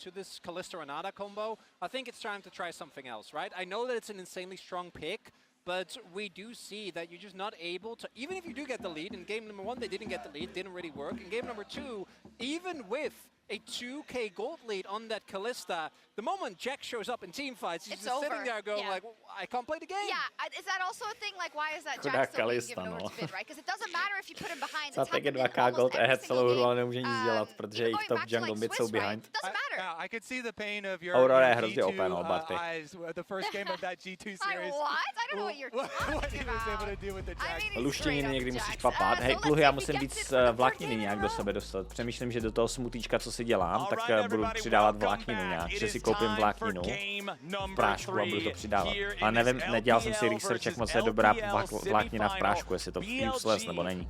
to this Kalista Renata combo, I think it's time to try something else, right? I know that it's an insanely strong pick, but we do see that you're just not able to, even if you do get the lead, in game number 1 they didn't get the lead, didn't really work. In game number 2, even with a 2k gold lead on that Kalista, the moment Jack shows up in team fights, he's just sitting there going like, well, I can't play the game. Yeah, is that also a thing? Like, why is that Jack still being given over to Vid, right? Because it doesn't matter if you put him behind. Za taky 2k gold ahead celou hru, ale nemůže nic dělat, protože jejich top jungle mid jsou behind. I could see the pain of your Aurora je hrozně OP, no, eyes the first game of that G2 series. What? I don't know what you're talking about. Luštěniny někdy musíš papat. Hej, pluhy, já musím víc vlákniny nějak do sebe dostat. Přemýšlím, že do toho smutíčka, co si dělám, tak budu přidávat vlákninu nějak. Že si koupím vlákninu v prášku a budu to přidávat. Ale nevím, nedělal jsem si research, jak moc je dobrá vláknina v prášku, jestli to useless nebo není.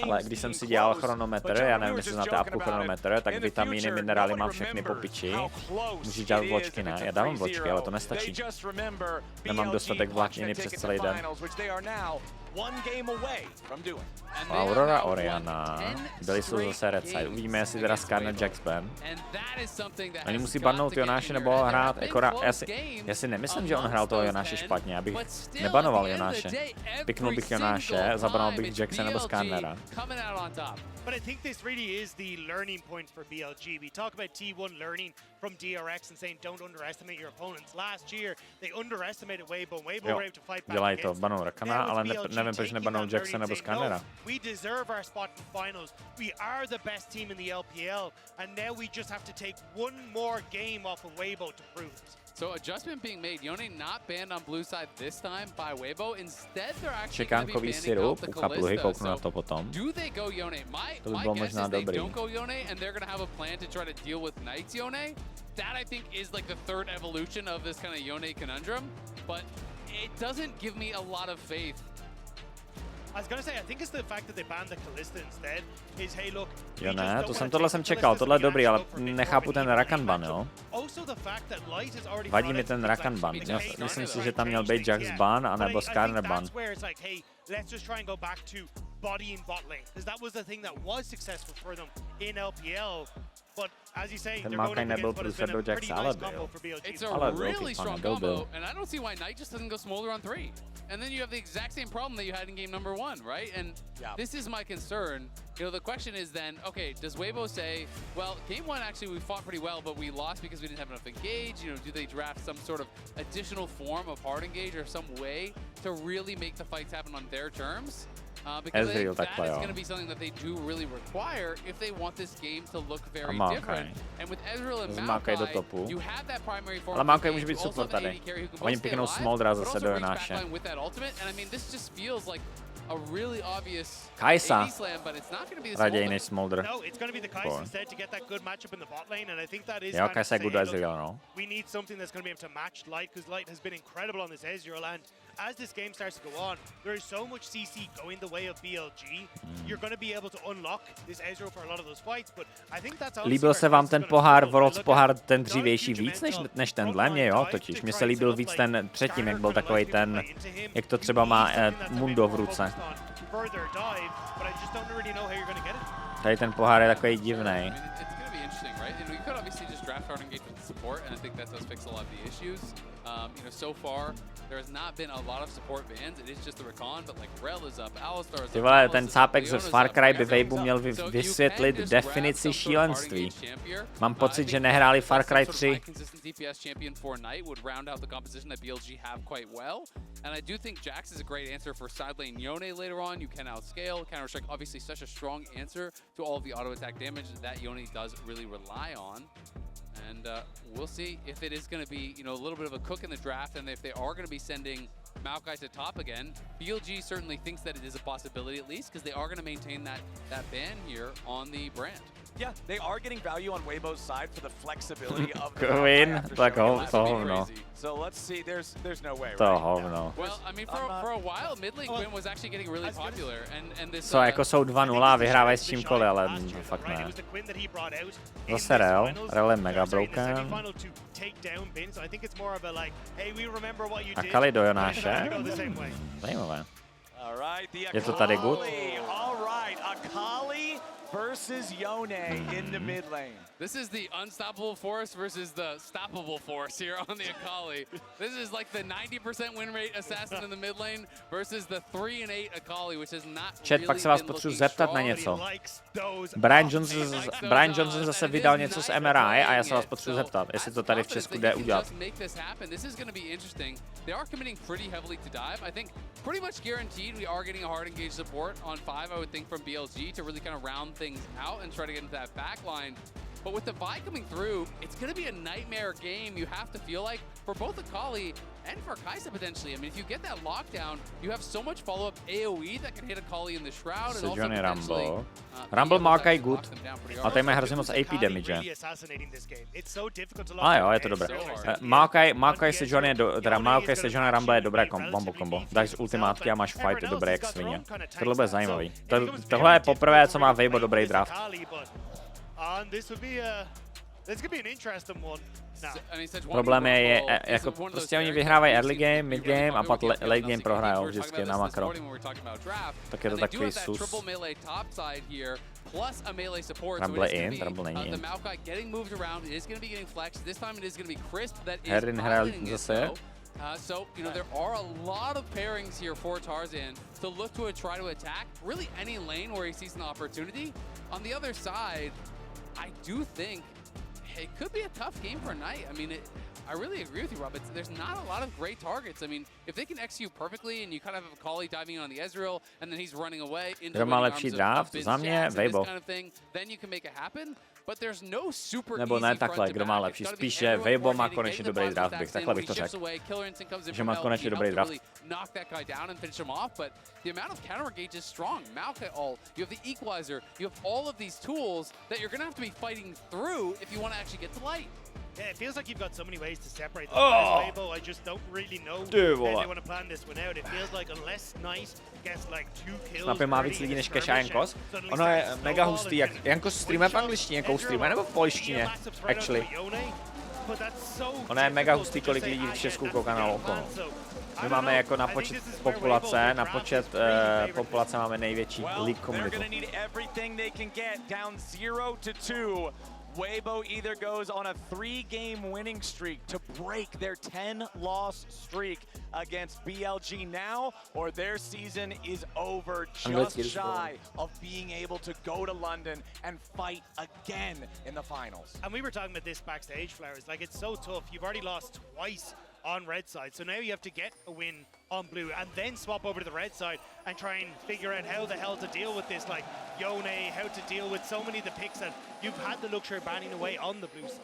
Ale když jsem si dělal chronometr, já nevím, jestli znáte apku chronometr, tak vitamíny, minerály mám všechny po piči. Můžeš dát vločky, ne? Já dávám vločky, ale to nestačí. Nemám dostatek vlákniny přes celý den. Aurora Oriana. Byli jsou zase red side. Uvidíme, jestli teda Skarner Jax ban. Oni musí bannout Jonáše nebo hrát Ekora. Já si nemyslím, že on hrál toho Jonáše špatně. Já bych nebanoval Jonáše. Piknul bych Jonáše, zabanoval bych Jaxa nebo Skarnera. But I think this really is the learning point for BLG. We talk about T1 learning from DRX and saying don't underestimate your opponents. Last year they underestimated Weibo. Weibo were able to fight back. Dělají to, banou Rakana, ale nevím, proč nebanou Jacksa nebo Skarnera. We deserve our spot in finals. We are the best team in the LPL, and now we just have to take one more game off of Weibo to prove it. So adjustment being made. Yone not banned on blue side this time by Weibo. Instead, they're actually Čekánkový syrup, u kapluhy, kouknu na to potom. Do they go Yone? My guess is they don't go Yone, and they're gonna have a plan to try to deal with Knights Yone. That I think is like the third evolution of this kind of Yone conundrum, but it doesn't give me a lot of faith. I was gonna say, I think it's the fact that they banned the Kalista instead. Is hey look. Jo ne, tohle jsem čekal, tohle je dobrý, ale nechápu ten Rakan ban, jo. Vadí mi ten Rakan ban. Myslím si, že tam měl být Jax ban, anebo Skarner ban. Let's just try and go back to bodying bot lane, because that was the thing that was successful for them in LPL. But as you say, ten Maokai nebyl průser do Jaxa, ale byl. It's a really strong combo, and I don't see why Knight just doesn't go Smolder on 3. And then you have the exact same problem that you had in game number 1, right? And this is my concern. You know, the question is then, okay, does Weibo say, well, game 1 actually we fought pretty well, but we lost because we didn't have enough engage? You know, do they draft some sort of additional form of hard engage or some way to really make the fights happen on their terms? Because that is going to be something that they do really require if they want this game to look very different. And with Ezreal and Maokai, you have that primary form. Ale Maokai může být support tady. Oni piknou Smoldra zase do Jonáše. With that ultimate, and I mean, this just feels like a really obvious Kajsa. slam, but it's not going to be the raději než Smolder. No, it's going to be the Kajsa instead to get that good matchup in the bot lane, and I think that is Jo, Kajsa je good Ezreal, no. We need something that's going to be able to match Light, because Light has been incredible on this Ezreal, and as this game starts to go on, there is so much CC going the way of BLG. You're going to be able to unlock this Ezreal for a lot of those fights, but I think that's also. Líbil se vám ten pohár, Worlds pohár, ten dřívější víc než tenhle? Mně jo, totiž. Mně se líbil víc ten předtím, jak byl takovej ten, jak to třeba má Mundo v ruce. Tady ten pohár je takový divnej. You know, so far there has not been a lot of support bans. It is just the Rakan, but like Rel is up, Alistar is up. Ty vole, ten cápek ze Far Cry by Weibo měl vysvětlit definici šílenství. Mám pocit, že nehráli Far Cry 3. And I do think Jax is a great answer for side lane Yone later on. You can outscale. Counter-Strike, obviously such a strong answer to all of the auto-attack damage that Yone does really rely on. And we'll see if it is going to be, you know, a little bit of a cook in the draft, and if they are going to be sending Maokai to top again. BLG certainly thinks that it is a possibility at least, because they are going to maintain that ban here on the brand. Yeah, they are getting value on Weibo's side for the flexibility of the Queen, tak hovno. So let's see, there's no way, To right? hovno. Well, I mean, for a while, mid lane Quinn was actually getting really popular, and this. Co, jako jsou 2-0 a vyhrávají s čímkoliv, ale fakt ne. Zase Rel je mega broken. A Kali do Jonáše? Zajímavé. Je to tady good? versus Yone in the mid lane. This is the unstoppable force versus the stoppable force here on the Akali. This is like the 90% win rate assassin in the mid lane versus the 3-8 Akali, which is not Chat, pak se vás potřebuji zeptat na něco. Brian Johnson zase vydal něco z MRI a já se vás potřebuji zeptat, jestli to tady v Česku jde udělat. This is going to be interesting. They are committing pretty heavily to dive. I think pretty much guaranteed we are getting a hard engage support on 5, I would think, from BLG to really kind of round things out and try to get into that back line. But with the Vi coming through, it's going to be a nightmare game, you have to feel like, for both Akali and for Kai'Sa potentially. I mean, if you get that lockdown, you have so much follow-up AoE that can hit Akali in the Shroud and also potentially... Rumble Maokai good, ale tady má hrozně moc AP damage. A jo, je to dobré. Maokai Sejuani Rumble je dobré kombo. Dáš z ultimátky a máš fight dobré jak svině. Tohle bude zajímavý. Tohle je poprvé, co má Weibo dobrý draft. Problém je, jako prostě oni vyhrávají early game, mid game a pak late game prohrajou vždycky na makro. Tak je to takový sus. Rumble in, Rumble není in. Herrin hrál zase. So, you know, there are a lot of pairings here for Tarzan to look to try to attack really any lane where he sees an opportunity. On the other side, I do think it could be a tough game for Knight. I mean, I really agree with you, Rob. There's not a lot of great targets. I mean, if they can execute perfectly and you kind of have a Kali diving on the Ezreal and then he's running away into the arms of this kind of thing, then you can make it happen. But there's no super nebo ne takhle, kdo má lepší. Spíš, že Weibo má konečně dobrý draft, takhle bych to řekl. Že má konečně dobrý draft. Knock that guy down and finish him off, but the amount of counter engage is strong. Maokai ult, you have the equalizer, you have all of these tools that you're going to have to be fighting through if you want to actually get to light. Yeah, it feels like you've got so many ways to separate them. Weibo, I just don't really know how they want to plan this one out. It feels like unless Knight gets like 2 kills. Snapy má víc lidí než Cash a Jankos. Ono je mega hustý, jak Jankos streamuje v angličtině, co-streamuje, nebo v polštině, actually. Ono je mega hustý, kolik lidí v Česku kouká na okolo. My máme jako na počet populace máme největší league community. Weibo either goes on a 3-game winning streak to break their 10-loss streak against BLG now, or their season is over, just shy of being able to go to London and fight again in the finals. And we were talking about this backstage, Flowers. Like, it's so tough. You've already lost twice on red side, so now you have to get a win on blue and then swap over to the red side and try and figure out how the hell to deal with this, like Yone, how to deal with so many of the picks that you've had the luxury of banning away on the blue side.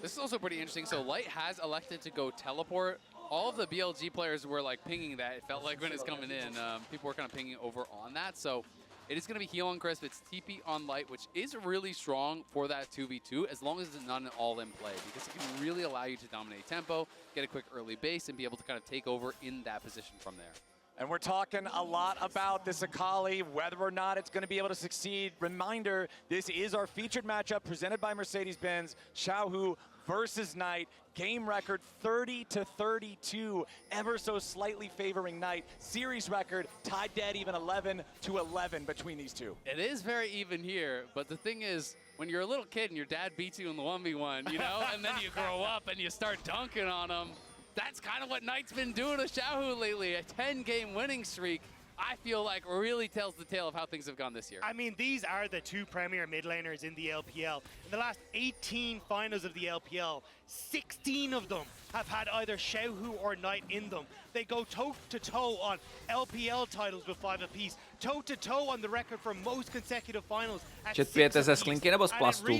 This is also pretty interesting. So Light has elected to go teleport. All of the BLG players were like pinging that. It felt like when it's coming in, people were kind of pinging over on that. So it is going to be heal on Crisp. It's TP on Light, which is really strong for that 2v2, as long as it's not an all-in play, because it can really allow you to dominate tempo, get a quick early base, and be able to kind of take over in that position from there. And we're talking a lot about this Akali, whether or not it's going to be able to succeed. Reminder, this is our featured matchup presented by Mercedes-Benz. Xiaohu versus Knight. Game record 30-32, ever so slightly favoring Knight. Series record tied dead even 11-11 between these two. It is very even here, but the thing is, when you're a little kid and your dad beats you in the 1v1, you know, and then you grow up and you start dunking on him, that's kind of what Knight's been doing to Xiaohu lately. A 10-game winning streak, I feel like really tells the tale of how things have gone this year. I mean, these are the two premier mid laners in the LPL. In the last 18 finals of the LPL, 16 of them have had either Xiaohu or Knight in them. They go toe-to-toe on LPL titles with 5 apiece, toe-to-toe on the record for most consecutive finals at 6 pijete ze apiece. sklinky nebo z plastu?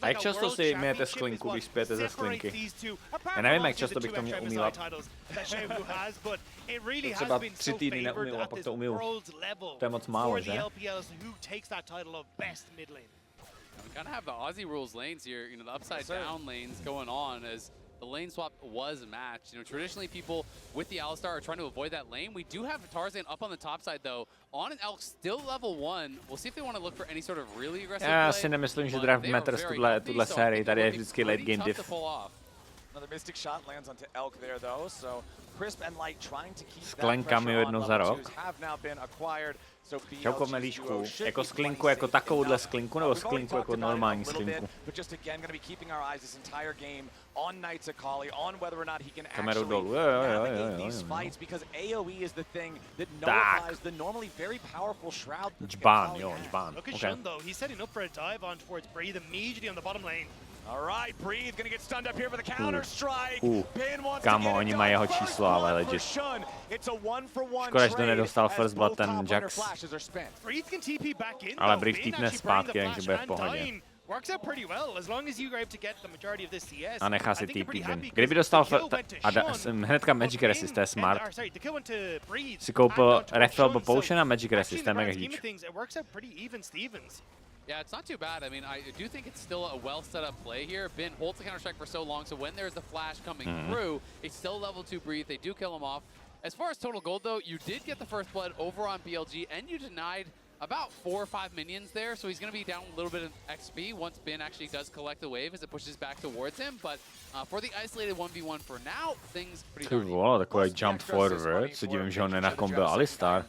A jak často si myjete sklinku, když pijete ze sklinky? Já nevím, jak často bych to měl umývat. Třeba 3 týdny neumyl a pak to umyl. To je moc málo, že? We kind of have the Aussie rules lanes here, you know, the upside down lanes going on as the lane swap was matched. You know, traditionally people with the Alistar are trying to avoid that lane. We do have Tarzan up on the top side though, on an Elk still level 1. We'll see if they want to look for any sort of really aggressive play. Já si nemyslím, že Draft Matters tuhle sérii, tady je vždycky late game diff. Another Mystic shot lands onto Elk there though, so Crisp and Light trying to keep Sklenkami jedno za rok. Čauko Melíšku, jako sklinku, jako takovouhle sklinku, nebo sklinku jako normální sklinku? Kamerou dolů, jo. Tak. Džbán, jo, džbán. All right, Breathe gonna get stunned up here for the counter strike. Kámo, oni mají jeho číslo, ale legit. Škoda, že to nedostal first blood ten Jax. Ale Breathe týpne zpátky, takže bude v pohodě. A nechá si TP win. Kdyby dostal hnedka Magic Resist, to je smart. Si koupil Refill Potion a Magic Resist, to je mega huge. Yeah, it's not too bad. I mean, I do think it's still a well set up play here. Bin holds the counter-strike for so long, so when there's the flash coming through, it's still level 2 Breathe. They do kill him off. As far as total gold, though, you did get the first blood over on BLG, and you denied about 4 or 5 minions there, so he's going to be down a little bit of XP once Bin actually does collect the wave as it pushes back towards him. But for the isolated 1v1 for now, things pretty darn even. Takový jump forward, se divím, že on nenakombil Alistar.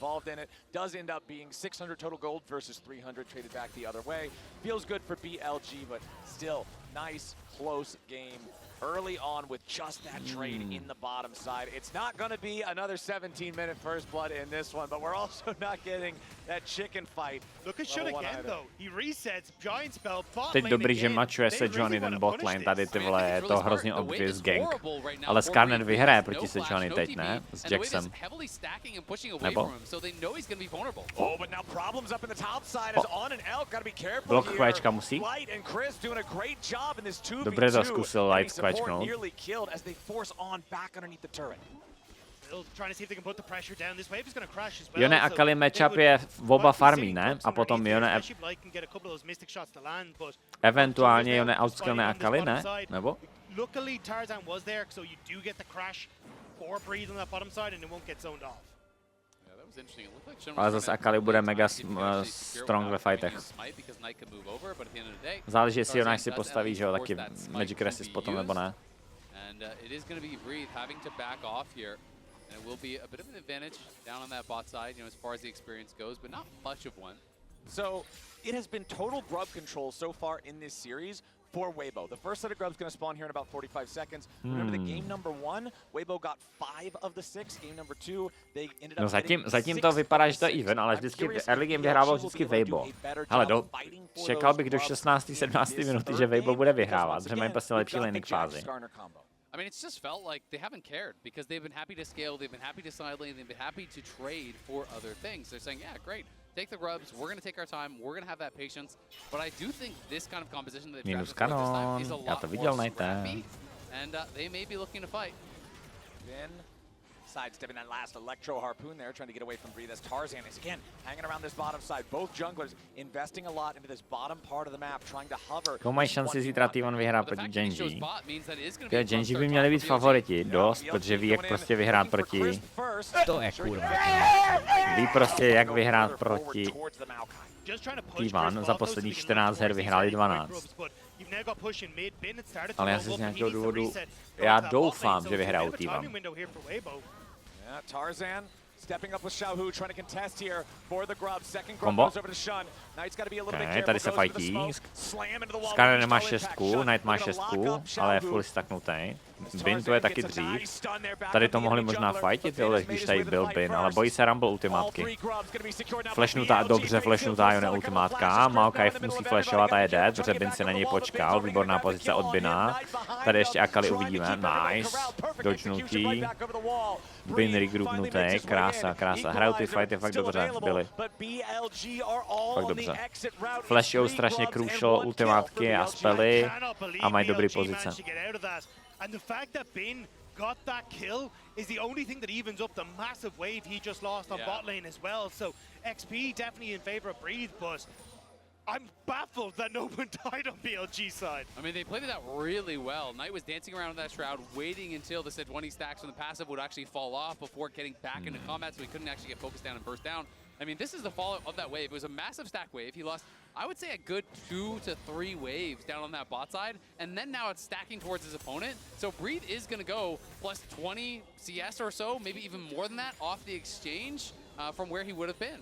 Does end up being 600 total gold versus 300 traded back the other way. Feels good for BLG, but still nice, close game early on with just that trade in the bottom side. It's not going to be another 17-minute first blood in this one, but we're also not getting that chicken fight. Look at Shun again, though. He resets, giant spell, bot Teď dobrý, že mačuje se Johnny ten botlane, tady ty vole, je to hrozně obvious gank. Ale Skarner vyhraje proti se Johnny teď, ne? S Jaxem. Nebo? Oh, but now problems up in the top side as On and Elk gotta be careful. Blok kvačka musí. Dobře to zkusil Light kvačknout. Yone Akali matchup je oba farmí, ne? A potom Yone eventuálně Yone outskillne Akali, ne? Nebo? Luckily Tarzan was there, so you do get the crash for Breathe on that bottom side and it won't get zoned off. Ale zase Akali bude mega strong ve fightech. Záleží, jestli Jonáš si postaví, že jo, taky Magic Resist potom, nebo ne. And it is going to be Breathe having to back off here. And it will be a bit of an advantage down on that bot side, you know, as far as the experience goes, but not much of one. So it has been total grub control so far in this series for Weibo. The first set of grubs going to spawn here in about 45 seconds. Remember the game number 1, Weibo got 5 of the 6. Game number 2, they ended up zatím to vypadá, že to je even, ale vždycky early game vyhrával vždycky Weibo. Hele, čekal bych do 16. 17. minuty, že Weibo bude vyhrávat, protože mají prostě lepší laning fázi. I mean, it's just felt like they haven't cared because they've been happy to scale, they've been happy to side lane, they've been happy to trade for other things. They're saying, yeah, great, take the grubs, we're going to take our time, we're going to have that patience. But I do think this kind of composition that they've drafted this time is a lot more scrappy, and they may be looking to fight. Then sidestepping that last Electro Harpoon there, trying to get away from Breathe as Tarzan is again hanging around this bottom side. Both junglers investing a lot into this bottom part of the map, trying to hover. Koho mají šanci zítra T1 vyhrát proti Genji? Genji by měli být favoriti, dost, protože ví, jak prostě vyhrát proti... To je kurva. Ví prostě, jak vyhrát proti T1. Za posledních 14 her vyhráli 12. Ale já si z nějakého důvodu, já doufám, že vyhrajou T1. Tarzan stepping up with Xiaohu, trying to contest here for the grub. Second grub Combo. goes over to Shun. Knight's got to be a little bit careful. Tady se fightí. Skarner nemá 6, Knight má 6, ale je full stacknutý. Bin to je taky dřív. Tady to mohli možná fightit, když tady byl Bin, ale bojí se Rumble ultimátky. Flashnutá, dobře flashnutá Yone ultimátka. Maokai musí flashovat a je dead, protože Bin si na něj počkal. Výborná pozice od Bina. Tady ještě Akali uvidíme. Nice. Dodgenutý. Bin regroupnutý. Krása, krása. Hrajou ty fighty fakt dobře, byly. Fakt dobře. Flashujou strašně crucial ultimátky a spely a mají dobré pozice. And the fact that Bin got that kill is the only thing that evens up the massive wave he just lost on bot lane as well. So XP definitely in favor of Breathe, but I'm baffled that no one died on BLG side. I mean, they played it out really well. Knight was dancing around in that shroud, waiting until the said 20 stacks from the passive would actually fall off before getting back into combat, so he couldn't actually get focused down and burst down. I mean, this is the fallout of that wave. It was a massive stack wave. He lost I would say a good 2 to 3 waves down on that bot side, and then now it's stacking towards his opponent. So Breathe is going to go plus 20 CS or so, maybe even more than that, off the exchange from where he would have been.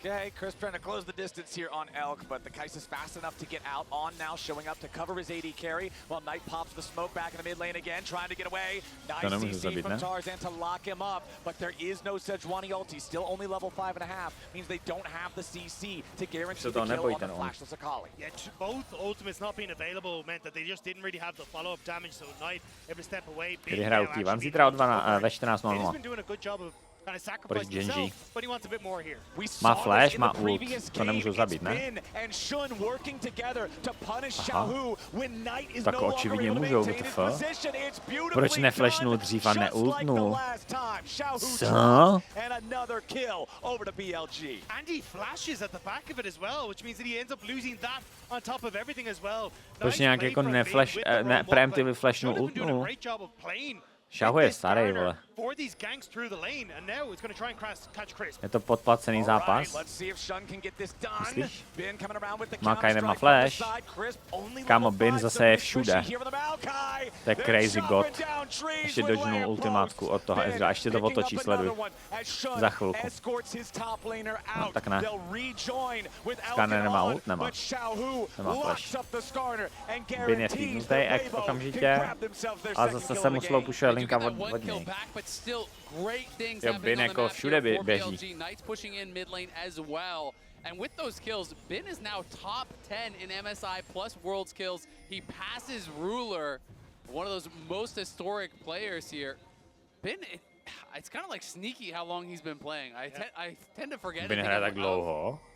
Okay, Chris trying to close the distance here on Elk, but the Kai'Sa is fast enough to get out. On now, showing up to cover his AD carry, while Knight pops the smoke back in the mid lane again, trying to get away. Nice CC from Tarzan to lock him up, but there is no Sejuani ulti. Still only level 5.5, means they don't have the CC to guarantee the kill on the flashless Akali. Yeah, both ultimates not being available meant that they just didn't really have the follow-up damage, so Knight able to step away. Kdy hrajou T1 zítra ve 14:00. He's been doing a good job of kind of sacrificing himself, but he wants a bit more here. Má flash, má ult, to nemůžou zabít, ne? Tak očividně můžou, WTF. Proč neflashnul dřív a neultnul? Co? And he flashes at the back of it as well, which means that he ends up losing that on top of everything as well. Proč nějak jako preemptively flashnul ultnul? Xiaohu je starý, vole. Je to podplacený zápas. Myslíš? Makai nemá flash. Kámo, Bin zase je všude. To je crazy god. Ještě dodžnul ultimátku od toho Ezra. Ještě to otočí, sleduj. Za chvilku. No, tak ne. Skarner nemá ult? Nemá. Nemá flash. Bin je feednutý okamžitě. A zase se mu slowpušuje linka od něj. Jo, Bin jako všude běží. And with those kills, Bin is now top 10 in MSI plus Worlds kills. He passes Ruler, one of those most historic players here. Bin, it's kind of like sneaky how long he's been playing. I tend to forget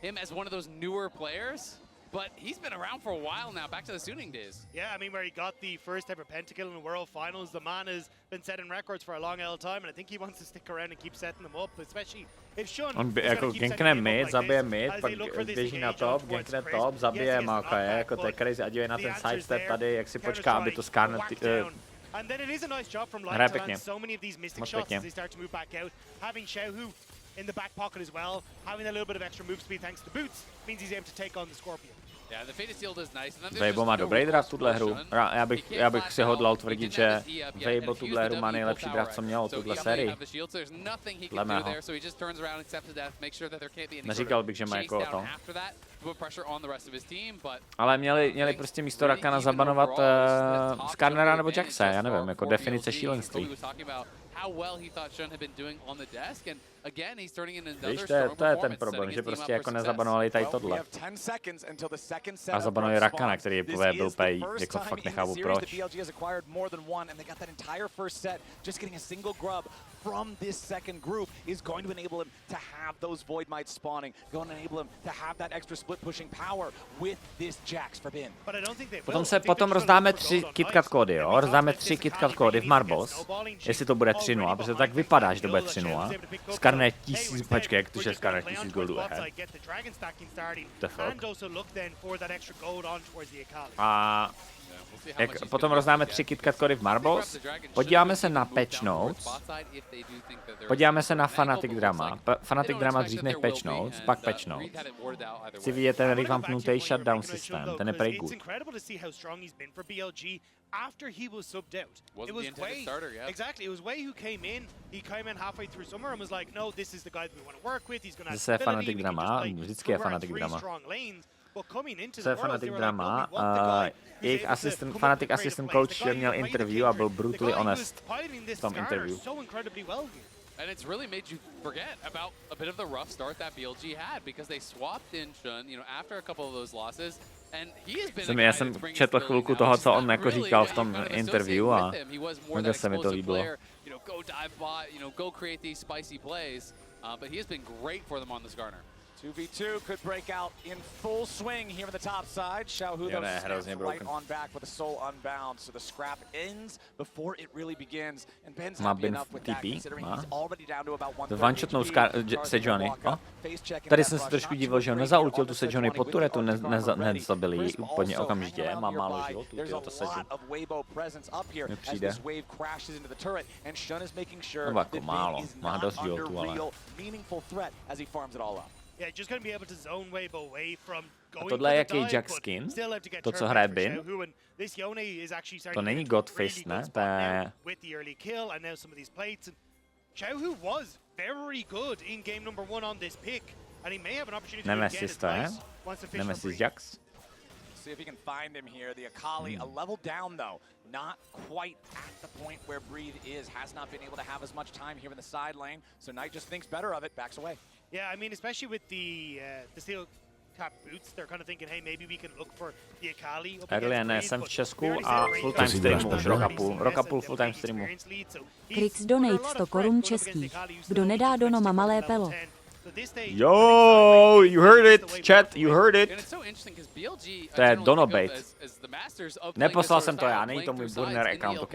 him as one of those newer players. But he's been around for a while now, back to the Suning days. Yeah, I mean, where he got the first ever pentakill in the World Finals, the man has been setting records for a long old time, and I think he wants to stick around and keep setting them up, especially if Shun... On jako gankne mid, zabije mid, pak běží na top, gankne top, zabije Maokaje, jako to je crazy, a dívej na ten sidestep tady, jak si počká, aby to Skarner hraje pěkně. Moc pěkně. In the back pocket as well, having a little bit of extra move speed thanks to boots means he's able to take on the Scorpion. Yeah, the Fate Seal does nice. Weibo má dobrý draft tuhle hru. Já bych si hodlal tvrdit, že Weibo tuhle hru má nejlepší draft, co měl tuhle sérii. Dle mého. Neříkal bych, že má jako to. Ale měli prostě místo Rakana zabanovat Skarnera nebo Jaxe, já nevím, jako definice šílenství. Víš, to je ten problém, že prostě jako nezabanovali tady tohle. A zabanovali Rakana, který byl pay, jako fakt nechápu proč. From this second group is going to enable him to have those Void Mites spawning, going to enable him to have that extra split pushing power with this Jax for Bin. Potom rozdáme 3 KitKat kódy, jo? Rozdáme 3 KitKat kódy v Marbles, jestli to bude 3-0, protože tak vypadá, že to bude 3-0. Skarner 1000, počkej, jak to je Skarner 1000 goldů ahead. To fakt. A potom rozdáme 3 KitKat kody v Marbles, podíváme se na Patch Notes, podíváme se na Fnatic Drama. Fnatic Drama dřív než Patch Notes, pak Patch Notes. Chci vidět ten revampnutý shutdown systém, ten je prej good. After he was subbed out. It was Wei. Exactly, it was Wei who came in halfway through summer and was like, no, this is the guy that we want to work with. He's going to have Fanatic Drama, vždycky je Fanatic Drama. Co je Fanatic Drama, jejich Fanatic assistant coach měl interview a byl brutally honest v tom interview. And it's really made you forget about a bit of the rough start that BLG had because they swapped in Shun, after a couple of those losses. And he has been Já jsem četl chvilku toho, co on jako říkal v tom interview a mega se mi to líbilo. Go dive bot, go create these spicy plays, but he has been great for them on this Skarner. 2v2 could break out in full swing here on the top side. Xiaohu snaps right on back with a soul unbound, so the scrap ends before it really begins. And Ben's happy enough with that, considering he's already down to about 130 Sejuani. Tady jsem se trošku divil, že on nezaultil tu Sejuani pod turetu, nezabili ji úplně okamžitě. Má málo životů, to Seju. Mně přijde. Nebo jako málo, má dost životů, ale... Yeah, just going to be able to zone Weibo away from A tohle je jaký Jack skin? To, co hraje Bin? To není Godfist, ne? To je... Xiaohu was very good in game number 1 on this pick, and he may have an opportunity to Nemesis to je? Nemesis Jax? See if he can find him here. The Akali, a level down though. Not quite at the point where Breathe is. Has not been able to have as much time here in the side lane. So Knight just thinks better of it, backs away. Yeah, I mean, especially with the steel cap boots, they're kind of thinking, hey, maybe we can look for the Akali. Erliane, jsem v Česku a full-time streamu už rok a půl full-time streamu. Krix donate 100 korun českých. Kdo nedá do Noma malé pelo. Yo, you heard it, chat, you heard it. To je donobate. Neposlal jsem to já, není to můj burner account, ok?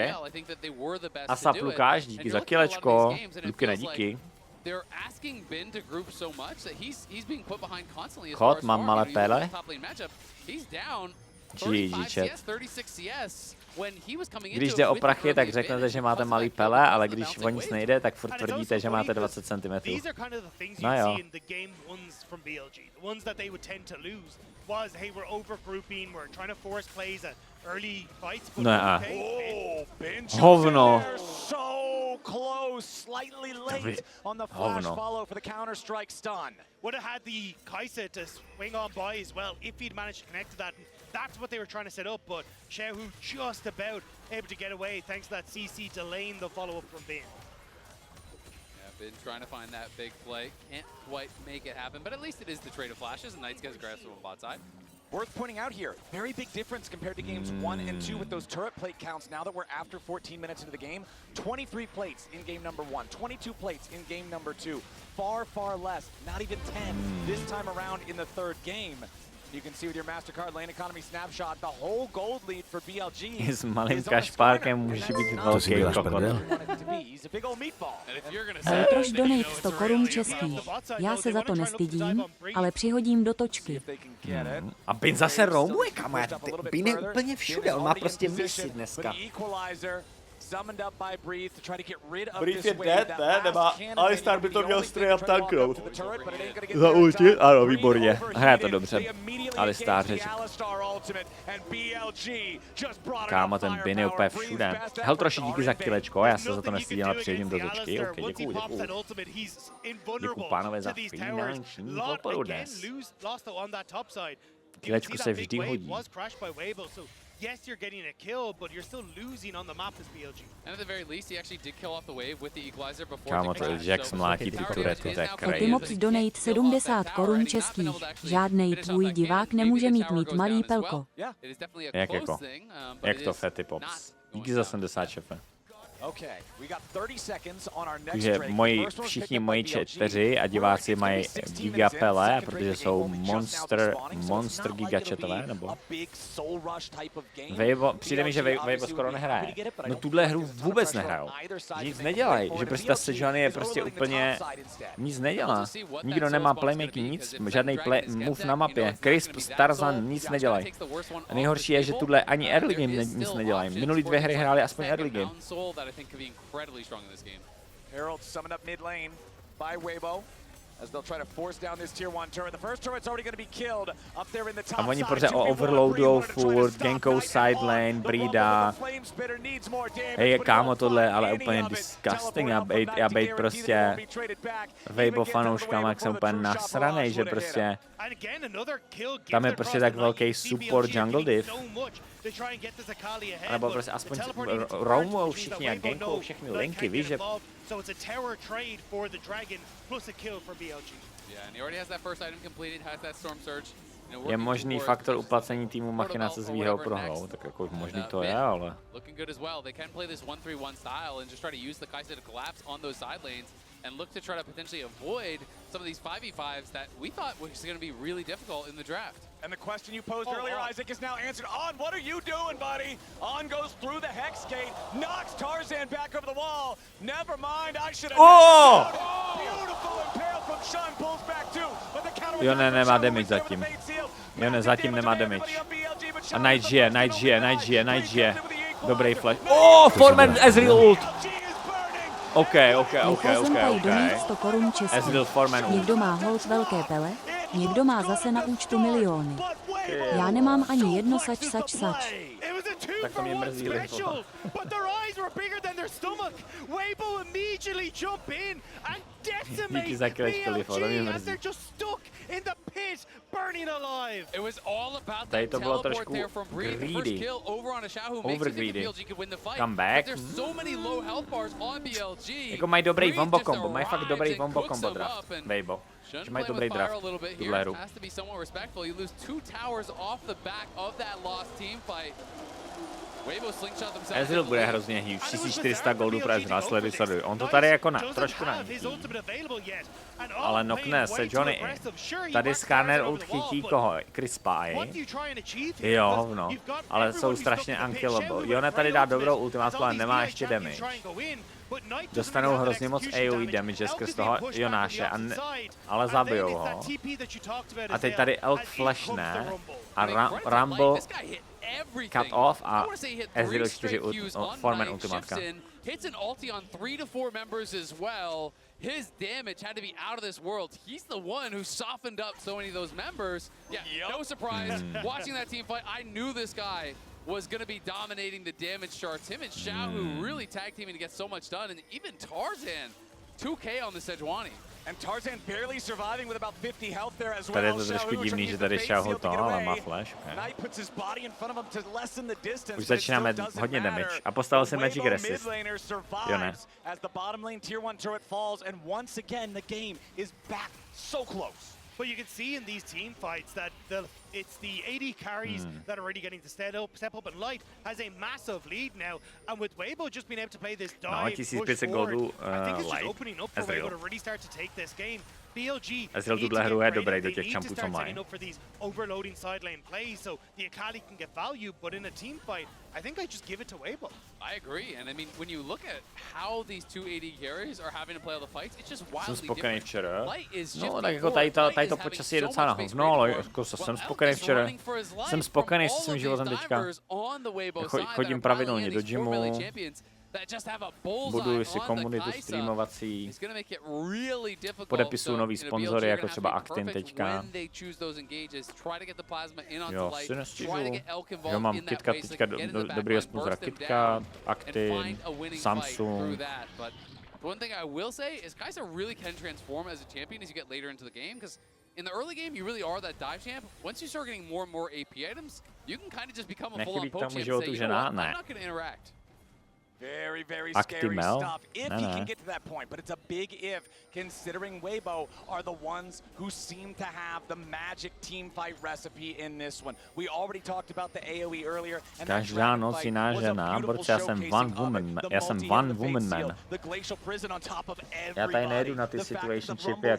Asap Lukáš, díky za kilečko. Lukine, díky. Chod, mám malé pele. GG, chat. Když jde o prachy, tak řeknete, že máte malý pele, ale když o nic nejde, tak furt tvrdíte, že máte 20 cm. No jo. Ne. Hovno. Hovno. Would have had the Kai'Sa to swing on by as well if he'd managed to connect to that. That's what they were trying to set up, but Xiaohu just about able to get away thanks to that CC delaying the follow-up from Bin. Yeah, Bin trying to find that big play. Can't quite make it happen, but at least it is the trade of flashes, and Knights gets grasp on bot side. Worth pointing out here, very big difference compared to games 1 and 2 with those turret plate counts now that we're after 14 minutes into the game. 23 plates in game number 1, 22 plates in game number 2. Far, far less, not even 10 this time around in the third game. You can see with your MasterCard lane economy snapshot, the whole gold lead for BLG. S malým kašpárkem může být velký kokot. Proč donate 100 korun českých? Já se za to nestydím, ale přihodím do točky. A Bin zase roamuje, kamo. Bin je úplně všude, on má prostě misi dneska. Breathe je dead, ne? Nemá, Alistar by to měl straight up tanknout. Za ulti? Ano, výborně. Hraje to dobře. Alistar řeč. Kámo, ten Bin je úplně všude. Hel, troši díky za kilečko, já se za to nestydím, ale přijedím do točky. Ok, děkuju. Děkuju pánové za finanční podporu dnes. Kilečku se vždy hodí. Yes, you're getting a kill, but you're still losing on the map as BLG. And at the very least, he actually did kill off the wave with the equalizer before. Kámo, to je Jax mlátí ty turety, to je crazy. Otimops donate 70 korun českých. Žádnej tvůj divák nemůže mít malý pelko. Jak jako? Jak to Fetipops? Díky za 70, šefe. Takže všichni moji četeři a diváci mají gigapele, protože jsou monster gigachatové, nebo? Weibo, přijde mi, že Weibo skoro nehraje. No tuhle hru vůbec nehrajou. Že nic nedělají, že prostě ta Sejuani je prostě úplně nic nedělá. Nikdo nemá playmaking, nic, žádný move na mapě. Crisp, Tarzan, nic nedělají. A nejhorší je, že tuhle ani early game nic nedělají. Minulý 2 hry hráli aspoň early game. Strong in this game. Herald summoned up mid lane by Weibo as they'll try to force down this tier 1 turret. The first turret's already going to be killed up there in the top. A oni pořád overloadujou furt, gankou side lane, Brida. Hej, kámo, tohle je ale úplně disgusting. Já bejt prostě Weibo fanouškama, jak jsem úplně nasranej, že prostě tam je prostě tak velký support jungle div. Nebo prostě aspoň roamujou všichni a gankujou všechny linky, víš, že... Je možný faktor uplacení týmu machinace s výhrou prohrou, tak jako možný to je, ale... And look to try to potentially avoid some of these 5v5s that we thought was going to be really difficult in the draft. And the question you posed earlier, Isaac, is now answered. On, what are you doing, buddy? On goes through the Hex Gate, knocks Tarzan back over the wall. Never mind, I should have... Beautiful impale from Sean, pulls back too, but the counter... Jo, nemá damage zatím. Jo, zatím nemá damage. A Knight žije. Dobrý flash. Foreman Ezreal ult! OK. Ezreal Foreman ult. Někdo má hold velké pele? Někdo má zase na účtu miliony. Já nemám ani jedno sač. Tak to mě mrzí, but their eyes were bigger than their stomach. Weibo immediately jump in and decimate BLG as they're just stuck in the pit, burning alive. It was all about that teleport there from Bree. The first kill over on a Xiaohu makes it think BLG could win the fight. Come back. But there's so many low health bars on BLG. Jako mají dobrý wombo combo, mají fakt dobrý wombo combo draft, Weibo. Že mají dobrý draft, tuhle hru. Has to be somewhat respectful. You lose 2 towers off the back of that lost team fight. Ezreal bude hrozně huge, 1400 goldů pro Ezreal, sleduj. On to tady jako trošku nanítí. Ale nokne se Johnny. Tady Skarner ult chytí koho? Crispy. Jo, hovno. Ale jsou strašně unkillable. Jona tady dá dobrou ultimátku, ale nemá ještě damage. Dostanou hrozně moc AoE damage skrz toho Jonáše, ale zabijou ho. A teď tady Elk flashne a Rumble cut off a Ezreal 4 Foreman ultimátka. Hits an ulti on 3 to 4 members as well. His damage had to be out of this world. He's the one who softened up so many of those members. Yeah, no surprise. Watching that team fight, I knew this guy was going to be dominating the damage charts. Him and Xiaohu really tag teaming to get so much done. And even Tarzan, 2K on the Sejuani. And Tarzan barely surviving with about 50 health there as well. Tady je to trošku divný, že tady Xiaohu to, ale má flash. Už začínáme hodně damage. A postavil se Magic Resist. Jo ne. As the bottom lane tier 1 turret falls and once again the game is back so close. But you can see in these team fights that it's the AD carries that are already getting to step up, and Light has a massive lead now. And with Weibo just being able to play this dive, push forward, I think it's just opening up for Weibo to really start to take this game. BLG Ezreal tuhle hru je dobrý do těch čampů, co mají. For these overloading side lane plays, so the Akali can get value, but in a team fight, I think I just give it to Weibo. I agree, and I mean, when you look at how these 2 AD carries are having to play all the fights, it's just wildly different. Včera. Light is No, tak jako tady to počasí je docela na hovno, ale jako jsem spokojený včera. Jsem spokojený se svým životem teďka. Chodím pravidelně do gymu. Buduji si komunitu streamovací. Podepisuju nový sponzory, jako třeba Actin teďka. Jo, si nestěžuju. Jo, mám KitKat teďka dobrýho sponzora KitKat, Actin, Samsung. One thing I will say is Kai'Sa really can transform as a champion as you get later into the game, because in the early game you really are that dive champ. Once you start getting more and more AP items, you can kind of just become a full-on poke champ and say, you know what, I'm not going to interact. Very, very scary stuff if he can get to that point, but it's a big if, considering Weibo are the ones who seem to have the magic team fight recipe in this one. We already talked about the AoE earlier, and každá noc jiná žena, protože já jsem one woman man. Já tady nejdu na ty situationshipy a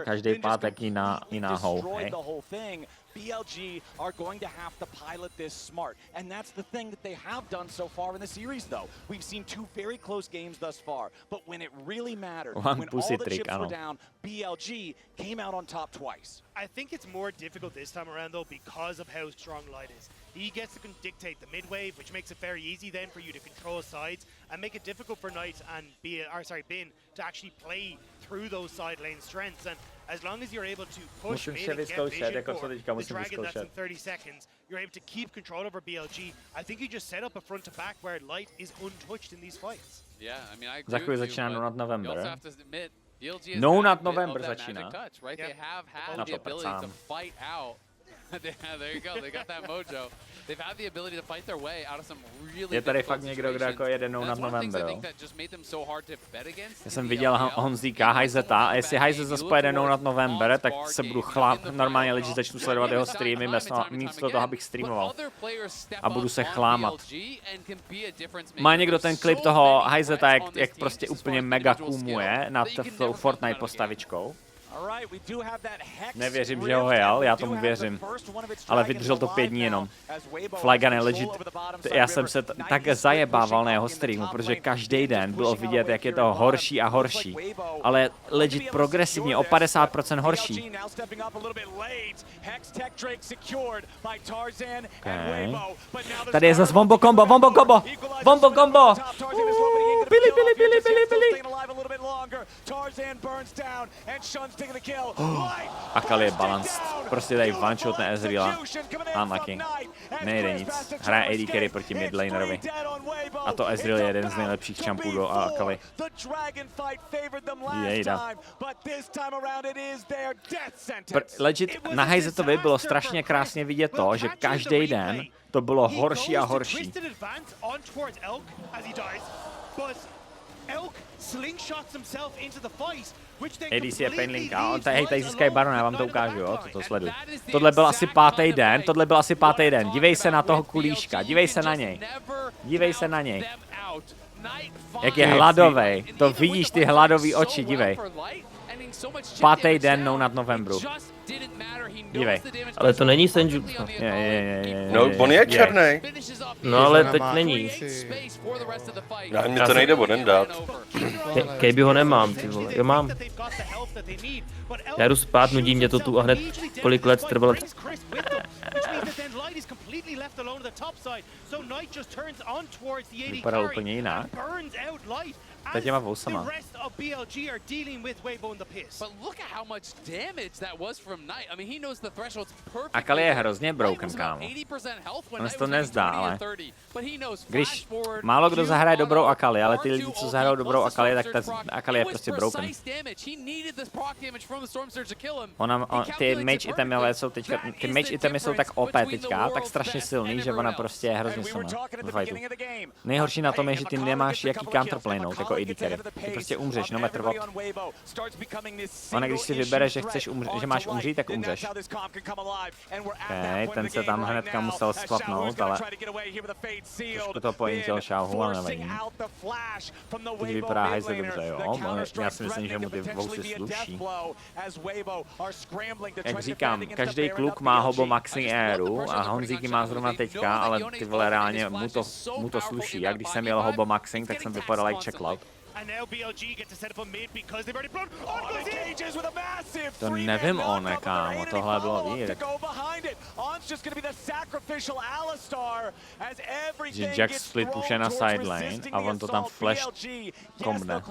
každý pátek jiná hou, hej. BLG are going to have to pilot this smart, and that's the thing that they have done so far in the series, though. We've seen 2 very close games thus far, but when it really mattered, when all the chips were down, BLG came out on top twice. I think it's more difficult this time around, though, because of how strong Light is. He gets to dictate the mid wave, which makes it very easy then for you to control sides and make it difficult for Knight and Bin to actually play through those side lane strengths. And as long as you're able to push mid and get vision for the Dragon that's in 30 seconds, you're able to keep control over BLG. I think you just set up a front to back where Light is untouched in these fights. Yeah, I mean, I agree. Za chvíli začíná Nonat November. Nonat November začíná. Right? They have had the ability to fight out. There you go, they got that mojo. They've had the ability to fight their way out of some really. Je tady fakt někdo, kdo jako jede Nonat November. Já jsem viděl Honzíka, Hajzeta, a jestli Hajzet zase pojede Nonat November, tak se budu normálně lidi začnu sledovat jeho streamy, místo toho, abych streamoval. A budu se chlámat. Má někdo ten klip toho Hajzeta, jak prostě úplně mega kumuje nad tou Fortnite postavičkou? Nevěřím, že ho jel, já tomu věřím. Ale vydržel to 5 dní jenom. Flagan je legit. Já jsem se tak zajebával na jeho streamu, protože každý den bylo vidět, jak je to horší a horší. Ale legit progresivně o 50% horší. Okay. Tady je zase wombo combo! Akali je balanced. Prostě tady one-shot na Ezreala. Unlucky. Nejde nic. Hraje AD carry proti midlanerovi. A to Ezreal je jeden z nejlepších čampů do Akali. Jejda. Legit, na Hejzetovi bylo strašně krásně vidět to, že každý den to bylo horší a horší. ADC je painlinka, hej, tady získají barona, já vám to ukážu, jo, toto sleduj. Tohle byl asi pátý den, dívej se na toho kulíška, dívej se na něj. Jak je hladovej, to vidíš ty hladový oči, dívej. 5. den no nad Novembru. Dívej. Ale to není Senju. No, on je černý. No ale teď není. Mně to nejde voden dát. Kejby ho nemám, ty vole. Jo, mám. Já jdu spát, nudí mě to tu a hned kolik let trvalo. Vypadal úplně jinak. Teď těma vousama. Akali je hrozně broken, kámo. On se to nezdá, ale když málo kdo zahraje dobrou Akali, ale ty lidi, co zahrajou dobrou Akali, tak ta Akali je prostě broken. Ty mage itemy jsou teďka, ty mage itemy jsou tak OP teďka, tak strašně silný, že ona prostě je hrozně silná v fightu. Nejhorší na tom je, že ty nemáš jaký counterplanout, jako AD carry. Ty prostě umřeš, no matter what. Ona když si vybere, že chceš že máš umřít, tak umřeš. Okay, ten se tam hnedka musel sklapnout, ale trošku to pointil Xiaohu, ale nevadí. Teď vypadá hajzle dobře, jo. Já si myslím, že mu ty vousy sluší. Jak říkám, každý kluk má hobo maxi éru a Honzíky má zrovna teďka, ale ty vole reálně mu to sluší. Já když jsem jel hobo maxing, tak jsem vypadal like checklout. To nevím kámo, tohle bylo vír. Že Jack split puše na sidelane a on to tam flash kombne.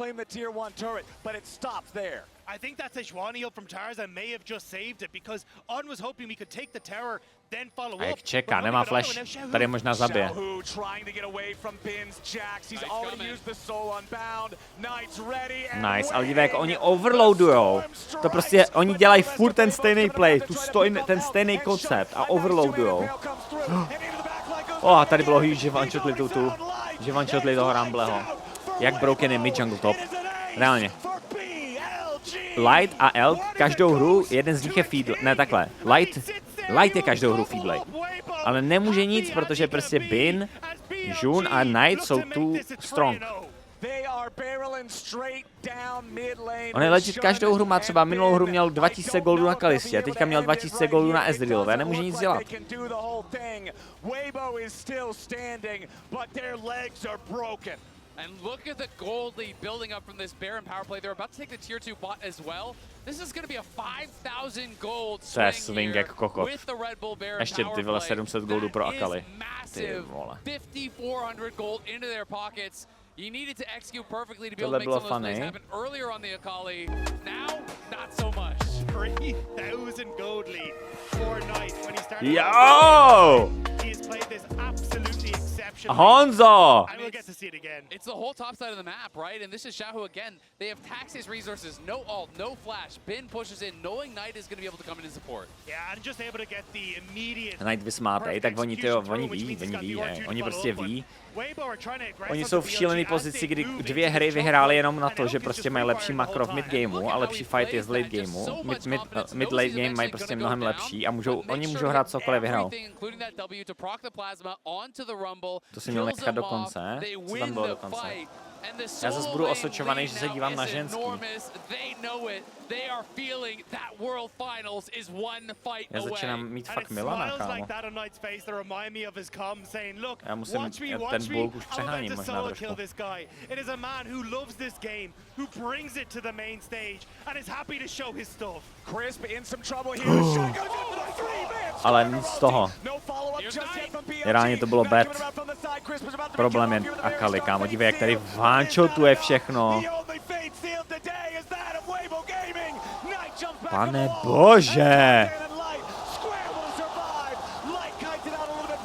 I think that Sejuani heal from Tarzan may have just saved it because On was hoping we could take the tower, then follow up. A jak čeká, nemá flash, tady možná zabije. Nice, ale dívej, jak oni overloadujou. To prostě, oni dělají furt ten stejný play, ten stejný koncept a overloadujou. A tady bylo huge, že one-shotli toho Rambleho. Jak broken je mid jungle top. Reálně. Light a Elk každou hru, jeden z nich je feedlay, ne takhle, Light je každou hru feedlay, ale nemůže nic, protože prostě Bin, Jun a Knight jsou tu strong. On je legit každou hru má, třeba minulou hru měl 2000 goldů na Kalistě a teďka měl 2000 goldů na Ezrealové, nemůže nic dělat. And look at the gold lead building up from this Baron power play. They're about to take the tier 2 bot as well. This is going to be a 5,000 gold swing here with the Red Bull Baron ještě ty vole 700 goldů pro Akali. Ty vole. 5,400 gold into their pockets. You needed to execute perfectly to be able to make some of those plays happen earlier on the Akali. Now, not so much. 3,000 gold lead for Knight when he started. Yo! He's played this absolutely exceptional. Honzo! And we'll get to see it again. It's the whole top side of the map, right? And this is Xiaohu again. They have taxed his resources. No ult, no flash. Bin pushes in, knowing Knight is going to be able to come in and support. Yeah, and just able to get the immediate. Knight vysmátej, tak oni ví, oni prostě ví. Oni jsou v šílený pozici, kdy 2 hry vyhráli jenom na to, že prostě mají lepší makro v midgameu a lepší fight je z late gameu. Mid-late game mají prostě mnohem lepší a oni můžou hrát cokoliv vyhrál. To si měl nechat do konce. Co tam bylo do konce? Já zase budu osočovaný, že se dívám na ženský. Já začínám mít fakt Milana, kámo. Já musím, ten bulk už přeháním možná trošku. Ale nic z toho. Reálně to bylo bad. Problém je Akali, kámo. Dívej, jak tady one-shotuje všechno. Pane bože!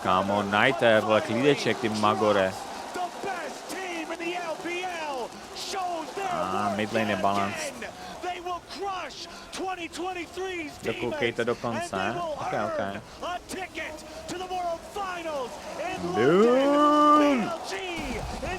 Kámo, Knight, vole, klídeček, ty magore. Midlane je balance. Dokoukejte do konce. Ok. Boom!